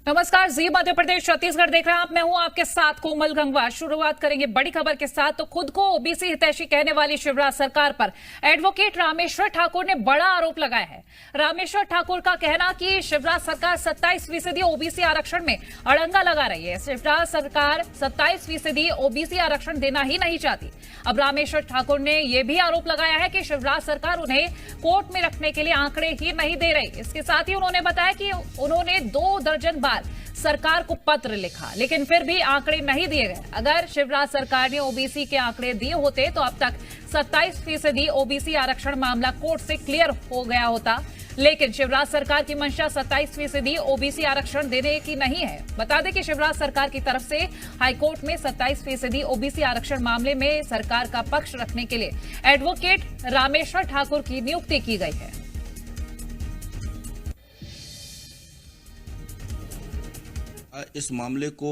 नमस्कार, जी मध्य प्रदेश छत्तीसगढ़ देख रहे हैं आप। मैं हूं आपके साथ कोमल गंगवा। शुरुआत करेंगे बड़ी खबर के साथ। तो खुद को ओबीसी हितैषी कहने वाली शिवराज सरकार पर एडवोकेट रामेश्वर ठाकुर ने बड़ा आरोप लगाया है। रामेश्वर ठाकुर का कहना कि शिवराज सरकार 27% ओबीसी आरक्षण में अड़ंगा लगा रही है। शिवराज सरकार 27% ओबीसी आरक्षण देना ही नहीं चाहती। अब रामेश्वर ठाकुर ने यह भी आरोप लगाया है कि शिवराज सरकार उन्हें कोर्ट में रखने के लिए आंकड़े ही नहीं दे रही। इसके साथ ही उन्होंने बताया कि उन्होंने 2 दर्जन बार सरकार को पत्र लिखा, लेकिन फिर भी आंकड़े नहीं दिए गए। अगर शिवराज सरकार ने ओबीसी के आंकड़े दिए होते तो अब तक 27% ओबीसी आरक्षण मामला कोर्ट से क्लियर हो गया होता। लेकिन शिवराज सरकार की मंशा 27% ओबीसी आरक्षण देने की नहीं है। बता दें कि शिवराज सरकार की तरफ से हाईकोर्ट में 27% ओबीसी आरक्षण मामले में सरकार का पक्ष रखने के लिए एडवोकेट रामेश्वर ठाकुर की नियुक्ति की गई है। इस मामले को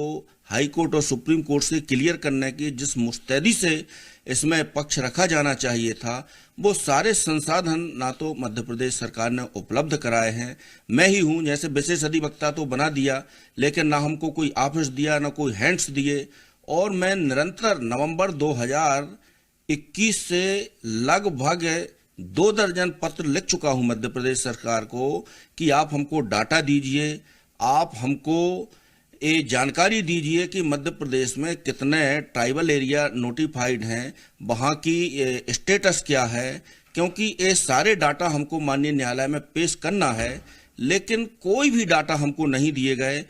हाई कोर्ट और सुप्रीम कोर्ट से क्लियर करने की जिस मुस्तैदी से इसमें पक्ष रखा जाना चाहिए था, वो सारे संसाधन ना तो मध्य प्रदेश सरकार ने उपलब्ध कराए हैं। मैं ही हूं जैसे विशेष अधिवक्ता तो बना दिया, लेकिन ना हमको कोई ऑफिस दिया, ना कोई हैंड्स दिए। और मैं निरंतर नवंबर 2021 से लगभग 2 दर्जन पत्र लिख चुका हूं मध्य प्रदेश सरकार को कि आप हमको डाटा दीजिए, आप हमको ये जानकारी दीजिए कि मध्य प्रदेश में कितने ट्राइबल एरिया नोटिफाइड हैं, वहाँ की स्टेटस क्या है, क्योंकि ये सारे डाटा हमको माननीय न्यायालय में पेश करना है। लेकिन कोई भी डाटा हमको नहीं दिए गए।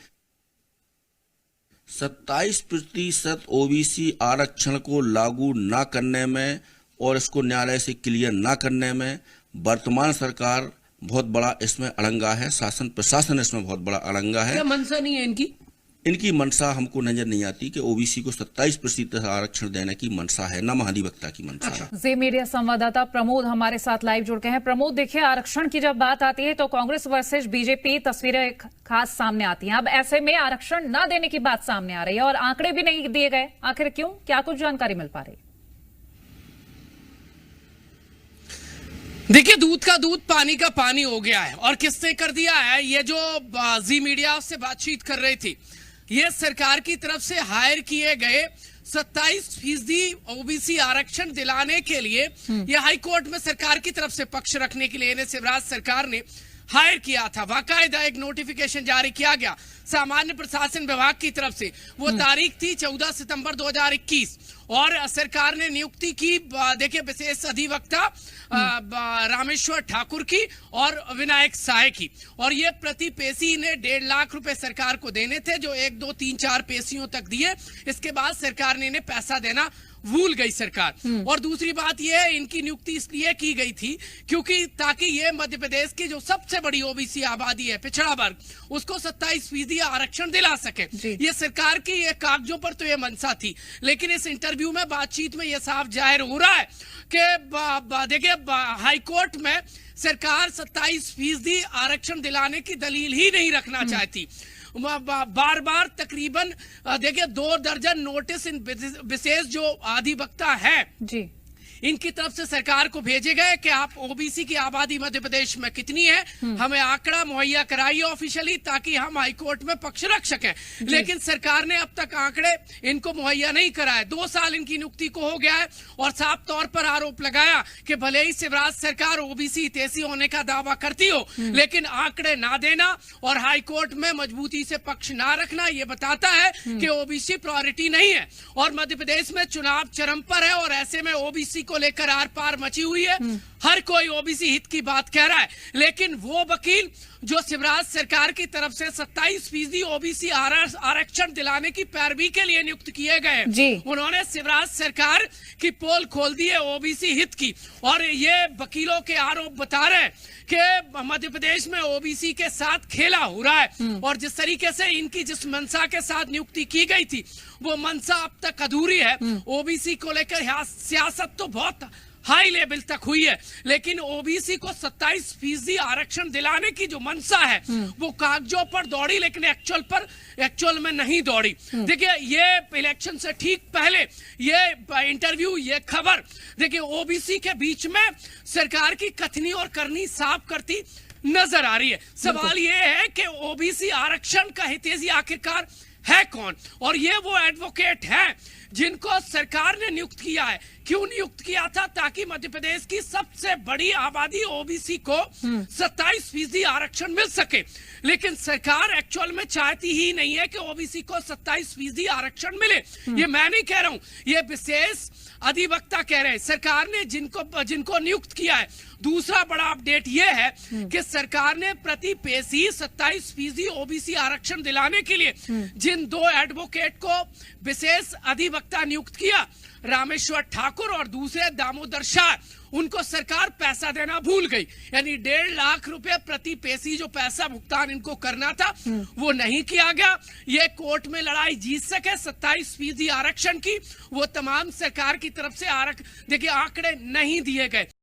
27% ओबीसी आरक्षण को लागू ना करने में और इसको न्यायालय से क्लियर ना करने में वर्तमान सरकार बहुत बड़ा इसमें अड़ंगा है। शासन प्रशासन इसमें बहुत बड़ा अड़ंगा है। क्या मंशा नहीं है इनकी मंशा हमको नजर नहीं आती कि ओबीसी को 27% आरक्षण देने की मंशा है, ना महाधिवक्ता की मंशा है। जी मीडिया संवाददाता प्रमोद हमारे साथ लाइव जुड़ गए हैं। प्रमोद, देखिए, आरक्षण की जब बात आती है तो कांग्रेस वर्सेस बीजेपी तस्वीरें खास सामने आती हैं। अब ऐसे में आरक्षण न देने की बात सामने आ रही है और आंकड़े भी नहीं दिए गए। आखिर क्यों? क्या कुछ जानकारी मिल पा रही? देखिए, दूध का दूध पानी का पानी हो गया है। और किसने कर दिया है? ये जो जी मीडिया से बातचीत कर रही थी, ये सरकार की तरफ से हायर किए गए 27% ओबीसी आरक्षण दिलाने के लिए ये हाई कोर्ट में सरकार की तरफ से पक्ष रखने के लिए इन्हें शिवराज सरकार ने हायर किया था। बाकायदा एक नोटिफिकेशन जारी किया गया सामान्य प्रशासन विभाग की तरफ से। वो तारीख थी 14 सितंबर 2021 और सरकार ने नियुक्ति की, देखिए, विशेष अधिवक्ता रामेश्वर ठाकुर की और विनायक साय की। और ये प्रति पेशी ने 1.5 लाख रुपए सरकार को देने थे, जो 1, 2, 3, 4 पेशियों तक दिए। इसके बाद सरकार ने इन्हें पैसा देना भूल गई सरकार। और दूसरी बात यह है, इनकी नियुक्ति इसलिए की गई थी क्योंकि ताकि ये मध्य प्रदेश की जो सबसे बड़ी ओबीसी आबादी है, पिछड़ा वर्ग, उसको 27% आरक्षण दिला सके। ये सरकार की ये कागजों पर तो ये मंशा थी, लेकिन इस इंटरव्यू में, बातचीत में, यह साफ जाहिर हो रहा है कि देखिए, हाईकोर्ट में सरकार 27% आरक्षण दिलाने की दलील ही नहीं रखना चाहती। बार बार तकरीबन देखिए 2 दर्जन नोटिस इन विशेष जो अधिवक्ता है जी, इनकी तरफ से सरकार को भेजे गए कि आप ओबीसी की आबादी मध्य प्रदेश में कितनी है, हमें आंकड़ा मुहैया कराइए ऑफिशियली, ताकि हम हाईकोर्ट में पक्ष रख सकें। लेकिन सरकार ने अब तक आंकड़े इनको मुहैया नहीं कराए। 2 साल इनकी नियुक्ति को हो गया है और साफ तौर पर आरोप लगाया कि भले ही शिवराज सरकार ओबीसी हितैषी होने का दावा करती हो, लेकिन आंकड़े ना देना और हाईकोर्ट में मजबूती से पक्ष ना रखना, यह बताता है कि ओबीसी प्रायोरिटी नहीं है। और मध्य प्रदेश में चुनाव चरम पर है और ऐसे में ओबीसी को लेकर आर पार मची हुई है। हर कोई ओबीसी हित की बात कह रहा है, लेकिन वो वकील जो शिवराज सरकार की तरफ से 27% ओबीसी आरक्षण दिलाने की पैरवी के लिए नियुक्त किए गए, उन्होंने शिवराज सरकार की पोल खोल दी है ओबीसी हित की। और ये वकीलों के आरोप बता रहे हैं कि मध्य प्रदेश में ओबीसी के साथ खेला हो रहा है। और जिस तरीके से इनकी जिस मंशा के साथ नियुक्ति की गई थी, वो मंशा अब तक अधूरी है। ओबीसी को लेकर सियासत तो बहुत हाई लेवल तक हुई है, लेकिन ओबीसी को 27% आरक्षण दिलाने की जो मंशा है वो कागजों पर दौड़ी, लेकिन एक्चुअल में नहीं दौड़ी। देखिए, ये इलेक्शन से ठीक पहले ये इंटरव्यू, ये खबर, देखिए, ओबीसी के बीच में सरकार की कथनी और करनी साफ करती नजर आ रही है। सवाल ये है कि ओबीसी आरक्षण का हितैषी आखिरकार है कौन, और ये वो एडवोकेट हैं जिनको सरकार ने नियुक्त किया है। क्यों नियुक्त किया था? ताकि मध्य प्रदेश की सबसे बड़ी आबादी ओबीसी को 27% आरक्षण मिल सके। लेकिन सरकार एक्चुअल में चाहती ही नहीं है कि ओबीसी को 27% आरक्षण मिले। ये मैं नहीं कह रहा हूं, ये विशेष अधिवक्ता कह रहे हैं। सरकार ने जिनको नियुक्त किया है। दूसरा बड़ा अपडेट यह है कि सरकार ने प्रति पेशी 27% ओबीसी आरक्षण दिलाने के लिए जिन 2 एडवोकेट को विशेष अधिवक्ता नियुक्त किया, रामेश्वर ठाकुर और दूसरे दामोदर शाह, उनको सरकार पैसा देना भूल गई। यानी 1.5 लाख रुपए प्रति पेशी जो पैसा भुगतान इनको करना था वो नहीं किया गया। ये कोर्ट में लड़ाई जीत सके 27% आरक्षण की, वो तमाम सरकार की तरफ से देखिए आंकड़े नहीं दिए गए।